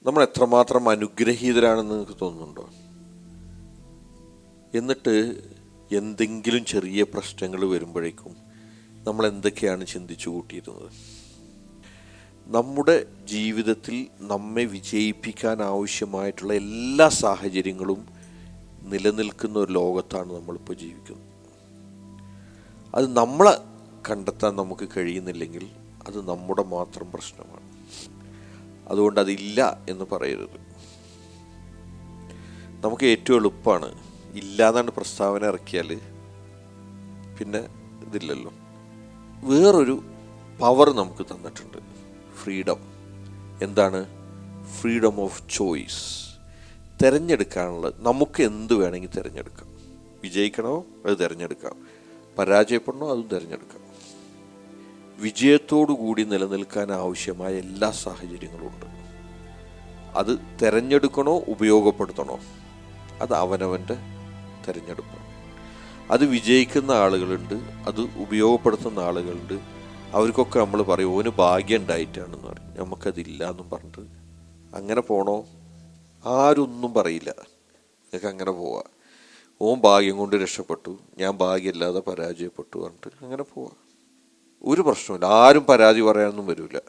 നമ്മൾ എത്രമാത്രം അനുഗ്രഹീതരാണെന്ന് നിങ്ങൾക്ക് തോന്നുന്നുണ്ടോ? എന്നിട്ട് എന്തെങ്കിലും ചെറിയ പ്രശ്നങ്ങൾ വരുമ്പോഴേക്കും നമ്മൾ എന്തൊക്കെയാണ് ചിന്തിച്ചു കൂട്ടിയിരുന്നത്? നമ്മുടെ ജീവിതത്തിൽ നമ്മെ വിജയിപ്പിക്കാൻ ആവശ്യമായിട്ടുള്ള എല്ലാ സാഹചര്യങ്ങളും നിലനിൽക്കുന്ന ഒരു ലോകത്താണ് നമ്മളിപ്പോൾ ജീവിക്കുന്നത്. അത് നമ്മളെ കണ്ടെത്താൻ നമുക്ക് കഴിയുന്നില്ലെങ്കിൽ അത് നമ്മുടെ മാത്രം പ്രശ്നമാണ്. അതുകൊണ്ട് അതില്ല എന്ന് പറയരുത്. നമുക്ക് ഏറ്റവും എളുപ്പമാണ് ഇല്ല എന്നാണ് പ്രസ്താവന ഇറക്കിയാൽ പിന്നെ ഇതില്ലല്ലോ. വേറൊരു പവർ നമുക്ക് തന്നിട്ടുണ്ട്, ഫ്രീഡം. എന്താണ്? Freedom of choice. തിരഞ്ഞെടുക്കാനുള്ള, നമുക്ക് എന്ത് വേണമെങ്കിൽ തിരഞ്ഞെടുക്കാം. വിജയിക്കണോ അത് തിരഞ്ഞെടുക്കാം, പരാജയപ്പെടണോ അതും തിരഞ്ഞെടുക്കാം. വിജയത്തോടു കൂടി നിലനിൽക്കാൻ ആവശ്യമായ എല്ലാ സാഹചര്യങ്ങളും ഉണ്ട്. അത് തിരഞ്ഞെടുക്കണോ ഉപയോഗപ്പെടുത്തണോ അത് അവനവൻ്റെ തിരഞ്ഞെടുപ്പാണ്. അത് വിജയിക്കുന്ന ആളുകളുണ്ട്, അത് ഉപയോഗപ്പെടുത്തുന്ന ആളുകളുണ്ട്. അവർക്കൊക്കെ നമ്മൾ പറയും ഓന് ഭാഗ്യം ഉണ്ടായിട്ടാണെന്ന് പറയും. നമുക്കതില്ല എന്നും പറഞ്ഞിട്ട് അങ്ങനെ പോണോ? ആരൊന്നും പറയില്ല. നിങ്ങൾക്ക് അങ്ങനെ പോവാം. ഓൻ ഭാഗ്യം കൊണ്ട് രക്ഷപ്പെട്ടു, ഞാൻ ഭാഗ്യമില്ലാതെ പരാജയപ്പെട്ടു പറഞ്ഞിട്ട് അങ്ങനെ പോവാം. ഒരു പ്രശ്നമില്ല. ആരും പരാതി പറയാനൊന്നും വരില്ല.